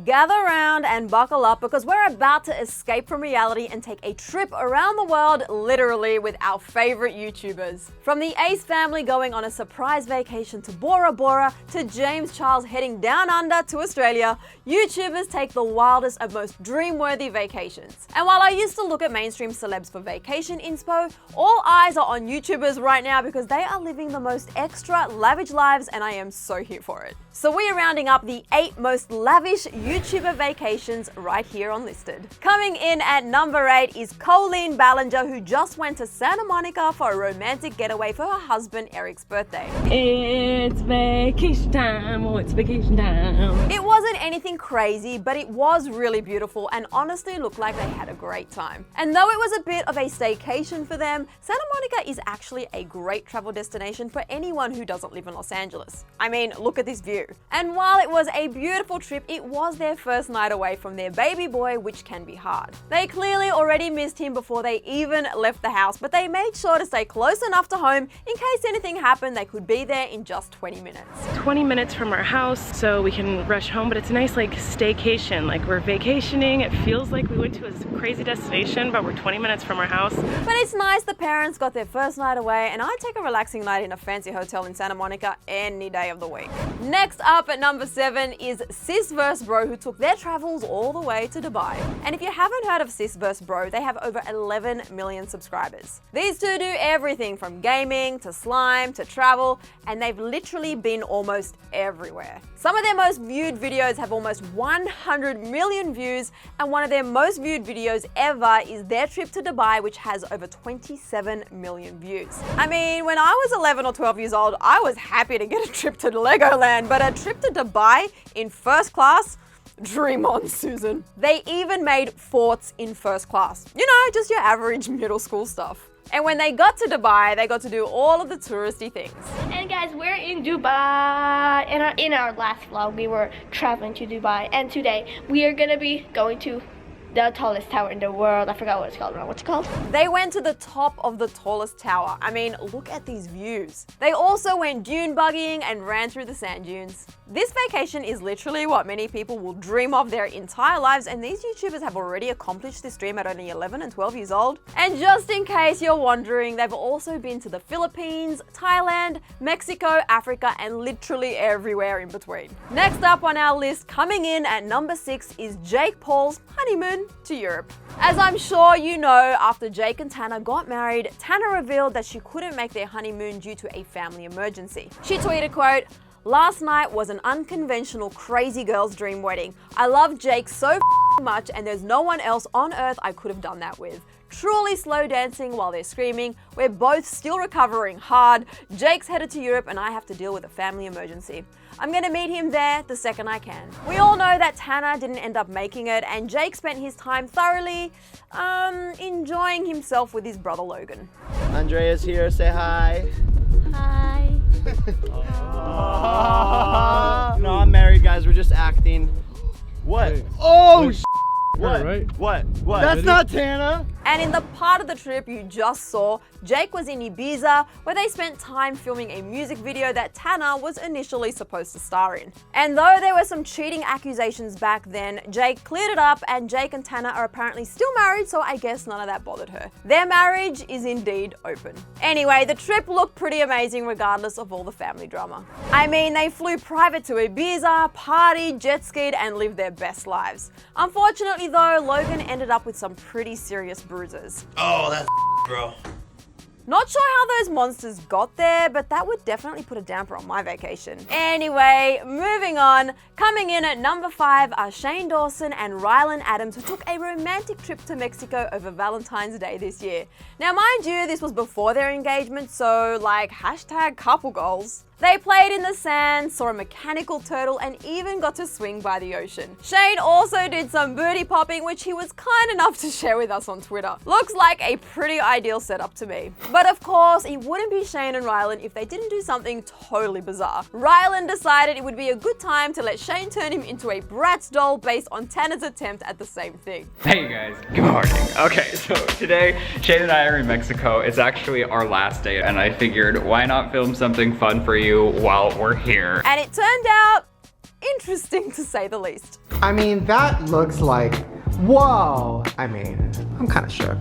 Gather around and buckle up because we're about to escape from reality and take a trip around the world, literally, with our favorite YouTubers. From the Ace family going on a surprise vacation to Bora Bora to James Charles heading down under to Australia, YouTubers take the wildest and most dream-worthy vacations. And while I used to look at mainstream celebs for vacation inspo, all eyes are on YouTubers right now because they are living the most extra lavish lives, and I am so here for it. So we are rounding up the 8 most lavish YouTuber vacations right here on Listed. Coming in at number 8 is Colleen Ballinger, who just went to Santa Monica for a romantic getaway for her husband Eric's birthday. It's vacation time, oh it's vacation time. It wasn't anything crazy, but it was really beautiful and honestly looked like they had a great time. And though it was a bit of a staycation for them, Santa Monica is actually a great travel destination for anyone who doesn't live in Los Angeles. I mean, look at this view. And while it was a beautiful trip, it was their first night away from their baby boy, which can be hard. They clearly already missed him before they even left the house, but they made sure to stay close enough to home in case anything happened. They could be there in just 20 minutes. 20 minutes from our house, so we can rush home, but it's a nice like staycation, like we're vacationing. It feels like we went to a crazy destination, but we're 20 minutes from our house. But it's nice the parents got their first night away, and I'd take a relaxing night in a fancy hotel in Santa Monica any day of the week. Next up at number 7 is Sis vs Bro, who took their travels all the way to Dubai. And if you haven't heard of Sis vs Bro, they have over 11 million subscribers. These two do everything from gaming to slime to travel, and they've literally been almost everywhere. Some of their most viewed videos have almost 100 million views, and one of their most viewed videos ever is their trip to Dubai, which has over 27 million views. I mean, when I was 11 or 12 years old, I was happy to get a trip to Legoland, but a trip to Dubai in first class? Dream on, Susan. They even made forts in first class. You know, just your average middle school stuff. And when they got to Dubai, they got to do all of the touristy things. And guys, we're in Dubai. In our last vlog, we were traveling to Dubai. And today, we are gonna be going to the tallest tower in the world. I forgot what it's called. What's it called? They went to the top of the tallest tower. I mean, look at these views. They also went dune buggying and ran through the sand dunes. This vacation is literally what many people will dream of their entire lives, and these YouTubers have already accomplished this dream at only 11 and 12 years old. And just in case you're wondering, they've also been to the Philippines, Thailand, Mexico, Africa, and literally everywhere in between. Next up on our list, coming in at number 6 is Jake Paul's honeymoon to Europe. As I'm sure you know, after Jake and Tana got married, Tana revealed that she couldn't make their honeymoon due to a family emergency. She tweeted, quote, "Last night was an unconventional crazy girl's dream wedding. I love Jake so much and there's no one else on earth I could have done that with. Truly slow dancing while they're screaming. We're both still recovering hard. Jake's headed to Europe and I have to deal with a family emergency. I'm gonna meet him there the second I can." We all know that Tana didn't end up making it, and Jake spent his time thoroughly enjoying himself with his brother Logan. Andrea's here, say hi. Hi. No, I'm married, guys. We're just acting. What? Hey. Oh, Wait. what? Right? What? What? Ready? That's not Tana. And in the part of the trip you just saw, Jake was in Ibiza, where they spent time filming a music video that Tana was initially supposed to star in. And though there were some cheating accusations back then, Jake cleared it up, and Jake and Tana are apparently still married, so I guess none of that bothered her. Their marriage is indeed open. Anyway, the trip looked pretty amazing regardless of all the family drama. I mean, they flew private to Ibiza, partied, jet skied, and lived their best lives. Unfortunately though, Logan ended up with some pretty serious bruises. Oh, that's bro. Not sure how those monsters got there, but that would definitely put a damper on my vacation. Anyway, moving on. Coming in at number 5 are Shane Dawson and Rylan Adams, who took a romantic trip to Mexico over Valentine's Day this year. Now, mind you, this was before their engagement, so like #couple goals. They played in the sand, saw a mechanical turtle, and even got to swing by the ocean. Shane also did some booty popping, which he was kind enough to share with us on Twitter. Looks like a pretty ideal setup to me. But of course, it wouldn't be Shane and Rylan if they didn't do something totally bizarre. Rylan decided it would be a good time to let Shane turn him into a Bratz doll based on Tana's attempt at the same thing. Hey guys, good morning. Okay, so today Shane and I are in Mexico. It's actually our last day, and I figured why not film something fun for you while we're here. And it turned out interesting to say the least. I mean, that looks like, whoa. I mean, I'm kind of shook.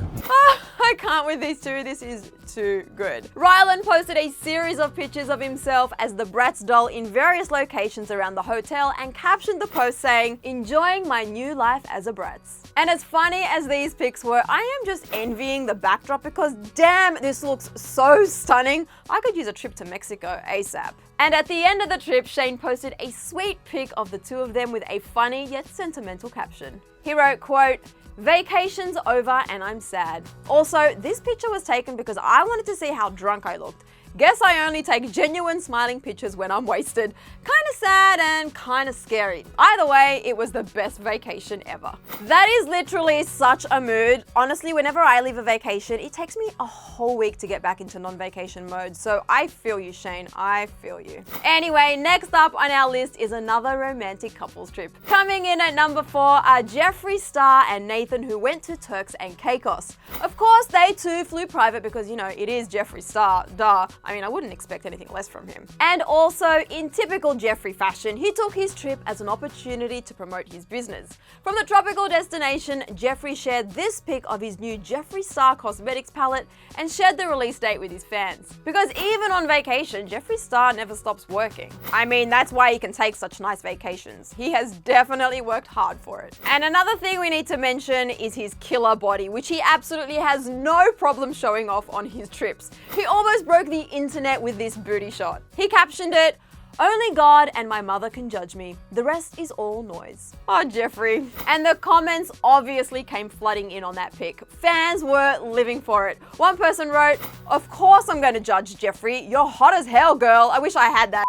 I can't with these two, this is too good. Rylan posted a series of pictures of himself as the Bratz doll in various locations around the hotel and captioned the post saying, "Enjoying my new life as a Bratz." And as funny as these pics were, I am just envying the backdrop because damn, this looks so stunning. I could use a trip to Mexico ASAP. And at the end of the trip, Shane posted a sweet pic of the two of them with a funny yet sentimental caption. He wrote, quote, "Vacation's over and I'm sad." Also, this picture was taken because I wanted to see how drunk I looked. Guess I only take genuine smiling pictures when I'm wasted. Kinda sad and kinda scary. Either way, it was the best vacation ever. That is literally such a mood. Honestly, whenever I leave a vacation, it takes me a whole week to get back into non-vacation mode. So I feel you, Shane, I feel you. Anyway, next up on our list is another romantic couples trip. Coming in at number 4 are Jeffree Star and Nathan, who went to Turks and Caicos. Of course, they too flew private because, you know, it is Jeffree Star, duh. I mean, I wouldn't expect anything less from him. And also, in typical Jeffree fashion, he took his trip as an opportunity to promote his business. From the tropical destination, Jeffree shared this pic of his new Jeffree Star cosmetics palette and shared the release date with his fans. Because even on vacation, Jeffree Star never stops working. I mean, that's why he can take such nice vacations. He has definitely worked hard for it. And another thing we need to mention is his killer body, which he absolutely has no problem showing off on his trips. He almost broke the internet with this booty shot. He captioned it, "Only God and my mother can judge me. The rest is all noise." Oh, Jeffree. And the comments obviously came flooding in on that pic. Fans were living for it. One person wrote, "Of course I'm going to judge Jeffree. You're hot as hell, girl. I wish I had that."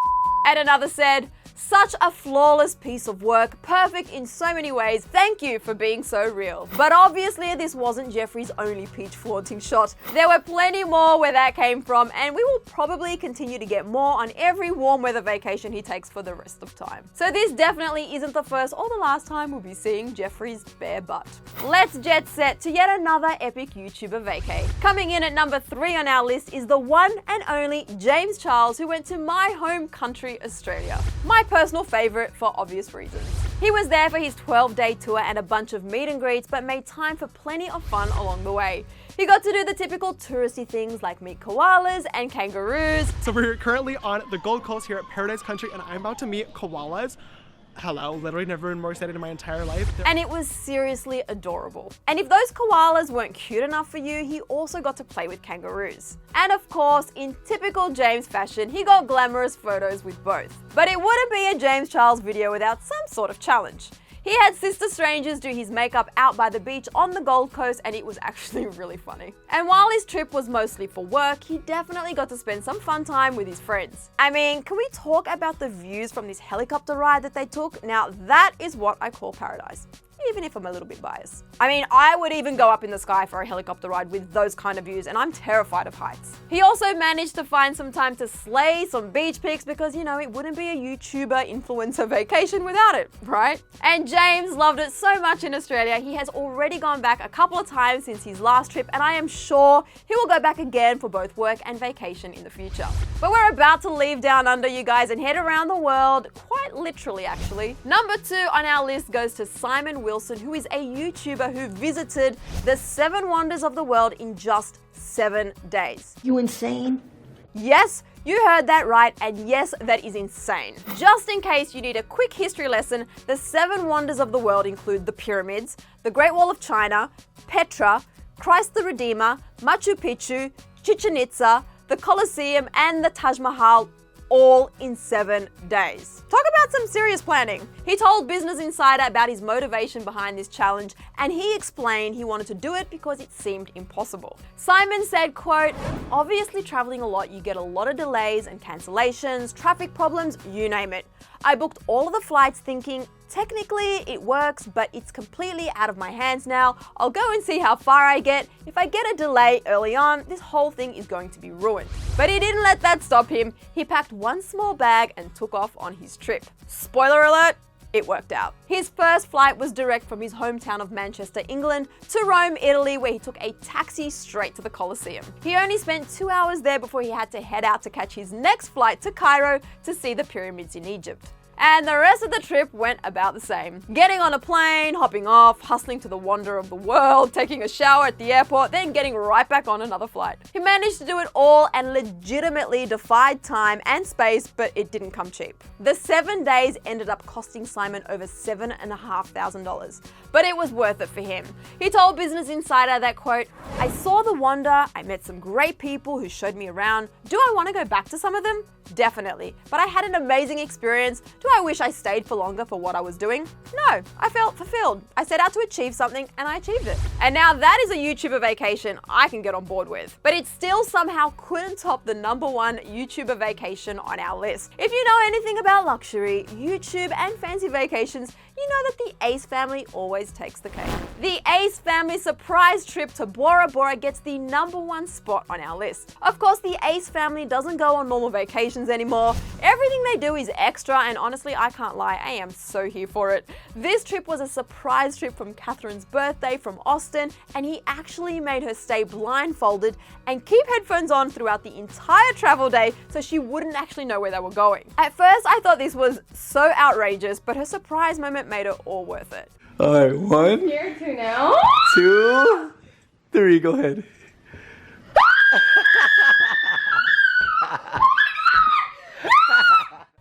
And another said, "Such a flawless piece of work, perfect in so many ways. Thank you for being so real." But obviously this wasn't Jeffree's only peach flaunting shot. There were plenty more where that came from, and we will probably continue to get more on every warm weather vacation he takes for the rest of time. So this definitely isn't the first or the last time we'll be seeing Jeffree's bare butt. Let's jet set to yet another epic YouTuber vacay. Coming in at number 3 on our list is the one and only James Charles, who went to my home country, Australia. My personal favorite for obvious reasons. He was there for his 12-day tour and a bunch of meet and greets, but made time for plenty of fun along the way. He got to do the typical touristy things like meet koalas and kangaroos. So we're currently on the Gold Coast here at Paradise Country, and I'm about to meet koalas. Hello, literally never been more excited in my entire life. And it was seriously adorable. And if those koalas weren't cute enough for you, he also got to play with kangaroos. And of course, in typical James fashion, he got glamorous photos with both. But it wouldn't be a James Charles video without some sort of challenge. He had Sister Strangers do his makeup out by the beach on the Gold Coast, and it was actually really funny. And while his trip was mostly for work, he definitely got to spend some fun time with his friends. I mean, can we talk about the views from this helicopter ride that they took? Now that is what I call paradise. Even if I'm a little bit biased. I mean, I would even go up in the sky for a helicopter ride with those kind of views, and I'm terrified of heights. He also managed to find some time to slay some beach pics because, you know, it wouldn't be a YouTuber influencer vacation without it, right? And James loved it so much in Australia, he has already gone back a couple of times since his last trip, and I am sure he will go back again for both work and vacation in the future. But we're about to leave down under, you guys, and head around the world, quite literally actually. Number 2 on our list goes to Simon Wilson, who is a YouTuber who visited the 7 wonders of the world in just 7 days. You insane? Yes, you heard that right, and yes, that is insane. Just in case you need a quick history lesson, the 7 wonders of the world include the pyramids, the Great Wall of China, Petra, Christ the Redeemer, Machu Picchu, Chichen Itza, the Colosseum, and the Taj Mahal, all in 7 days. Talk about some serious planning. He told Business Insider about his motivation behind this challenge, and he explained he wanted to do it because it seemed impossible. Simon said, quote, "Obviously traveling a lot, you get a lot of delays and cancellations, traffic problems, you name it. I booked all of the flights thinking, technically it works, but it's completely out of my hands now. I'll go and see how far I get. If I get a delay early on, this whole thing is going to be ruined." But he didn't let that stop him. He packed one small bag and took off on his trip. Spoiler alert, it worked out. His first flight was direct from his hometown of Manchester, England, to Rome, Italy, where he took a taxi straight to the Colosseum. He only spent 2 hours there before he had to head out to catch his next flight to Cairo to see the pyramids in Egypt. And the rest of the trip went about the same. Getting on a plane, hopping off, hustling to the wonder of the world, taking a shower at the airport, then getting right back on another flight. He managed to do it all and legitimately defied time and space, but it didn't come cheap. The 7 days ended up costing Simon over $7,500, but it was worth it for him. He told Business Insider that, quote, "I saw the wonder, I met some great people who showed me around. Do I want to go back to some of them? Definitely. But I had an amazing experience. Do I wish I stayed for longer for what I was doing? No, I felt fulfilled. I set out to achieve something and I achieved it." And now that is a YouTuber vacation I can get on board with. But it still somehow couldn't top the #1 YouTuber vacation on our list. If you know anything about luxury, YouTube and fancy vacations, you know that the Ace family always takes the cake. The Ace family surprise trip to Bora Bora gets the #1 spot on our list. Of course, the Ace family doesn't go on normal vacations anymore. Everything they do is extra, and honestly, I can't lie, I am so here for it. This trip was a surprise trip from Catherine's birthday from Austin, and he actually made her stay blindfolded and keep headphones on throughout the entire travel day so she wouldn't actually know where they were going. At first, I thought this was so outrageous, but her surprise moment made it all worth it. All right, 1, Here to now. 2, 3, go ahead.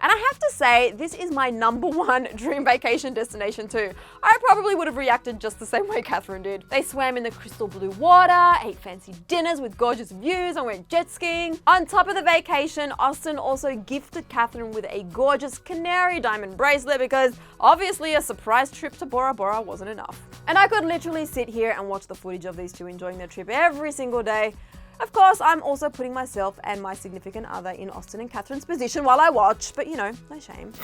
And I have to say, this is my #1 dream vacation destination too. I probably would have reacted just the same way Catherine did. They swam in the crystal blue water, ate fancy dinners with gorgeous views, and went jet skiing. On top of the vacation, Austin also gifted Catherine with a gorgeous canary diamond bracelet because obviously a surprise trip to Bora Bora wasn't enough. And I could literally sit here and watch the footage of these two enjoying their trip every single day. Of course, I'm also putting myself and my significant other in Austin and Catherine's position while I watch, but you know, no shame.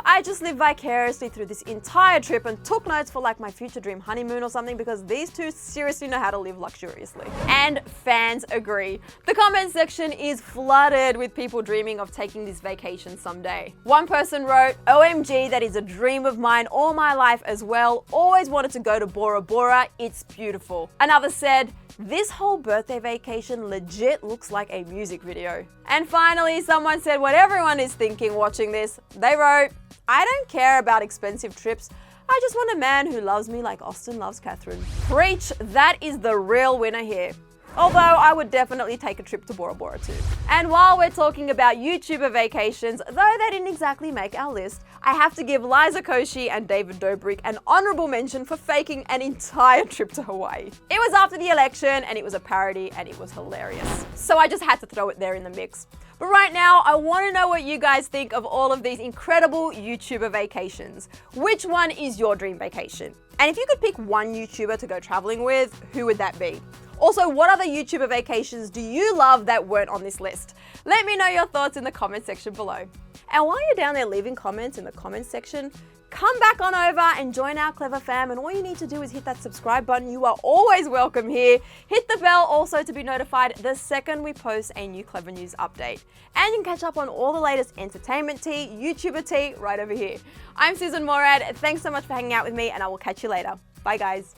I just lived vicariously through this entire trip and took notes for like my future dream honeymoon or something because these two seriously know how to live luxuriously. And fans agree. The comment section is flooded with people dreaming of taking this vacation someday. One person wrote, "OMG, that is a dream of mine all my life as well. Always wanted to go to Bora Bora. It's beautiful." Another said, "This whole birthday vacation legit looks like a music video." And finally, someone said what everyone is thinking watching this. They wrote, "I don't care about expensive trips. I just want a man who loves me like Austin loves Catherine." Preach, that is the real winner here. Although I would definitely take a trip to Bora Bora too. And while we're talking about YouTuber vacations, though they didn't exactly make our list, I have to give Liza Koshy and David Dobrik an honorable mention for faking an entire trip to Hawaii. It was after the election and it was a parody and it was hilarious. So I just had to throw it there in the mix. But right now, I want to know what you guys think of all of these incredible YouTuber vacations. Which one is your dream vacation? And if you could pick one YouTuber to go traveling with, who would that be? Also, what other YouTuber vacations do you love that weren't on this list? Let me know your thoughts in the comment section below. And while you're down there leaving comments in the comments section, come back on over and join our Clevver fam, and all you need to do is hit that subscribe button. You are always welcome here. Hit the bell also to be notified the second we post a new Clevver News update. And you can catch up on all the latest entertainment tea, YouTuber tea right over here. I'm Susan Morad. Thanks so much for hanging out with me, and I will catch you later. Bye guys.